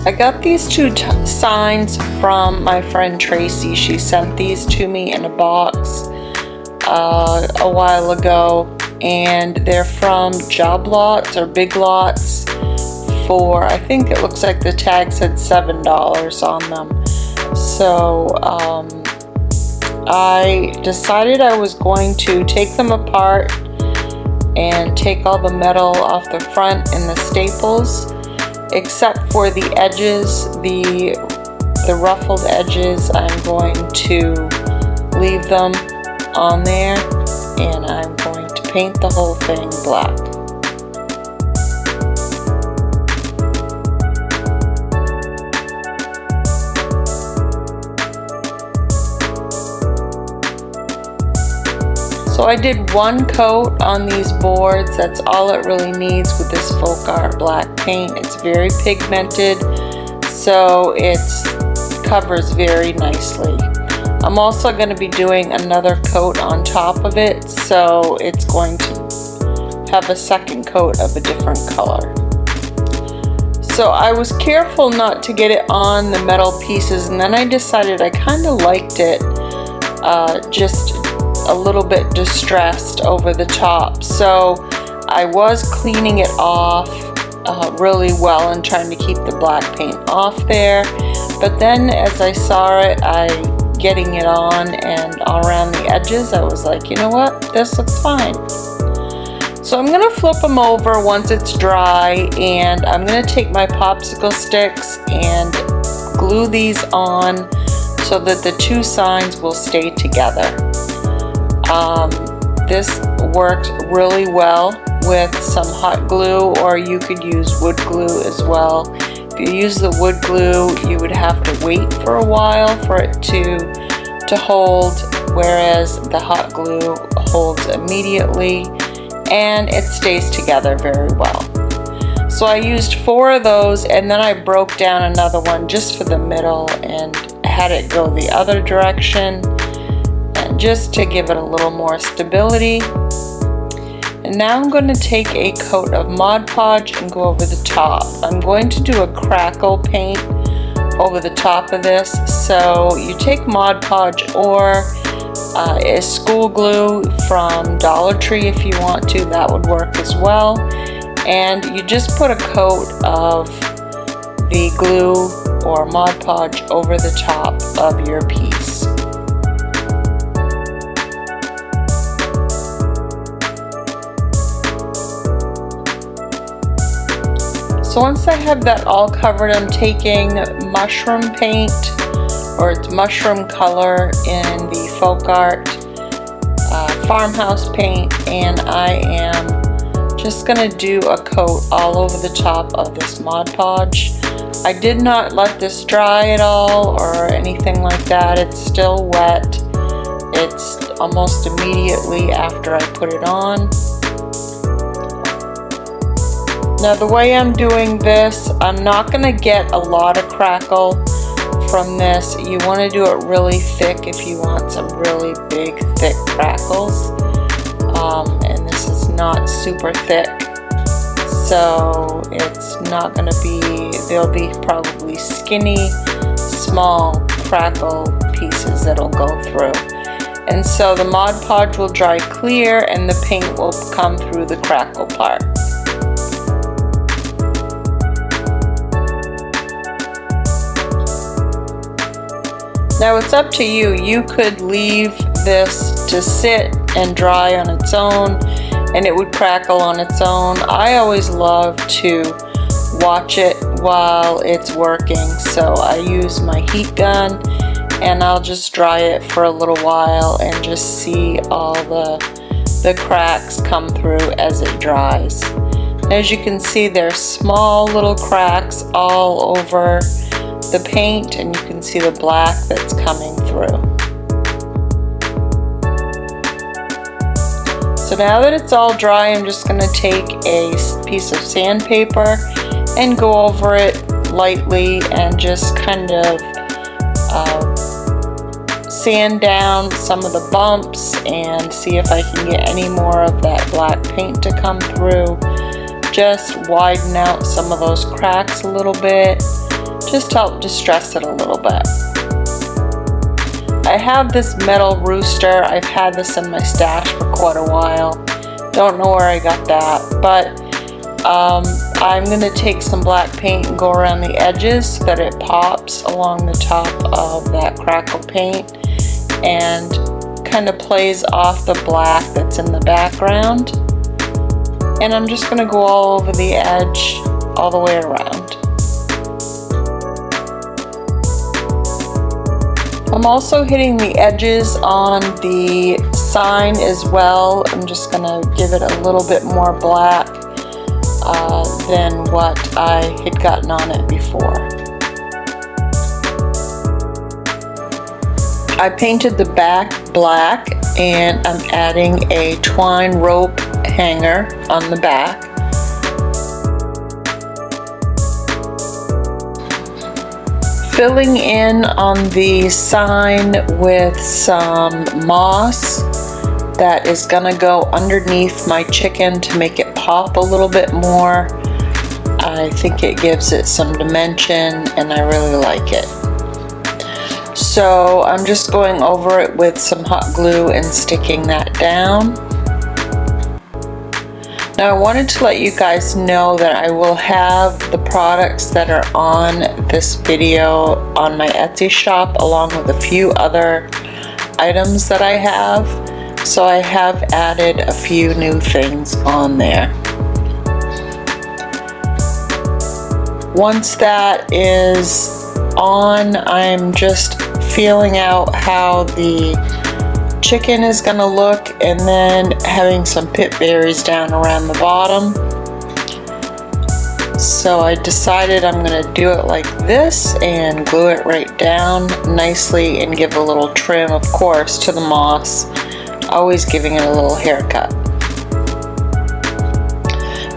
I got these two signs from my friend Tracy. She sent these to me in a box a while ago, and they're from Job Lots or Big Lots for, I think it looks like the tag said $7 on them. So I decided I was going to take them apart and take all the metal off the front and the staples, except for the edges, the ruffled edges. I'm going to leave them on there, and I'm going to paint the whole thing black. So I did one coat on these boards. That's all it really needs with this folk art black paint. It's very pigmented, so it covers very nicely. I'm also going to be doing another coat on top of it, so it's going to have a second coat of a different color. So I was careful not to get it on the metal pieces, and then I decided I kind of liked it just a little bit distressed over the top. So I was cleaning it off really well and trying to keep the black paint off there. But then as I saw it, getting it on and around the edges, I was like, you know what, this looks fine. So I'm gonna flip them over once it's dry, and I'm gonna take my popsicle sticks and glue these on so that the two signs will stay together. This works really well with some hot glue, or you could use wood glue as well. If you use the wood glue, you would have to wait for a while for it to hold, whereas the hot glue holds immediately and it stays together very well. So I used 4 of those, and then I broke down another one just for the middle and had it go the other direction, and just to give it a little more stability. And now I'm going to take a coat of Mod Podge and go over the top. I'm going to do a crackle paint over the top of this. So you take Mod Podge or a school glue from Dollar Tree if you want to, that would work as well. And you just put a coat of the glue or Mod Podge over the top of your piece. So once I have that all covered, I'm taking mushroom paint, or it's mushroom color in the folk art farmhouse paint, and I am just going to do a coat all over the top of this Mod Podge. I did not let this dry at all or anything like that. It's still wet. It's almost immediately after I put it on. Now the way I'm doing this, I'm not going to get a lot of crackle from this. You want to do it really thick if you want some really big thick crackles. And this is not super thick, so it's not going to be, there'll be probably skinny, small crackle pieces that'll go through. And so the Mod Podge will dry clear and the paint will come through the crackle part. Now it's up to you. You could leave this to sit and dry on its own and it would crackle on its own. I always love to watch it while it's working, so I use my heat gun and I'll just dry it for a little while and just see all the cracks come through as it dries. As you can see, there's small little cracks all over the paint, and you can see the black that's coming through. So now that it's all dry, I'm just going to take a piece of sandpaper and go over it lightly and just kind of sand down some of the bumps and see if I can get any more of that black paint to come through. Just widen out some of those cracks a little bit just to help distress it a little bit. I have this metal rooster. I've had this in my stash for quite a while. Don't know where I got that, but I'm going to take some black paint and go around the edges so that it pops along the top of that crackle paint and kind of plays off the black that's in the background. And I'm just going to go all over the edge all the way around. I'm also hitting the edges on the sign as well. I'm just going to give it a little bit more black than what I had gotten on it before. I painted the back black and I'm adding a twine rope hanger on the back. Filling in on the sign with some moss that is gonna go underneath my chicken to make it pop a little bit more. I think it gives it some dimension and I really like it. So I'm just going over it with some hot glue and sticking that down. Now I wanted to let you guys know that I will have the products that are on this video on my Etsy shop along with a few other items that I have. So I have added a few new things on there. Once that is on, I'm just feeling out how the chicken is going to look and then having some pip berries down around the bottom. So I decided I'm going to do it like this and glue it right down nicely and give a little trim, of course, to the moss. Always giving it a little haircut.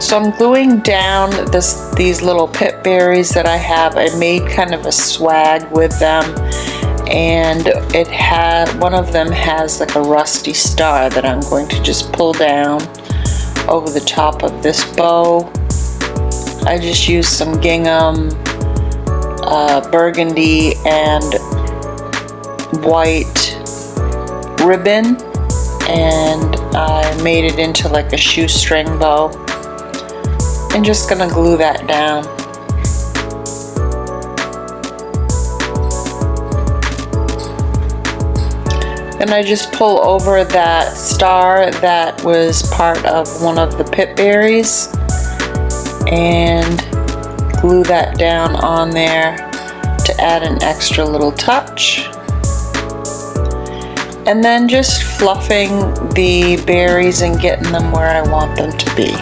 So I'm gluing down these little pip berries that I have. I made kind of a swag with them, and one of them has like a rusty star that I'm going to just pull down over the top of this bow. I just used some gingham, burgundy, and white ribbon, and I made it into like a shoestring bow. I'm just gonna glue that down. And I just pull over that star that was part of one of the pip berries and glue that down on there to add an extra little touch. And then just fluffing the berries and getting them where I want them to be.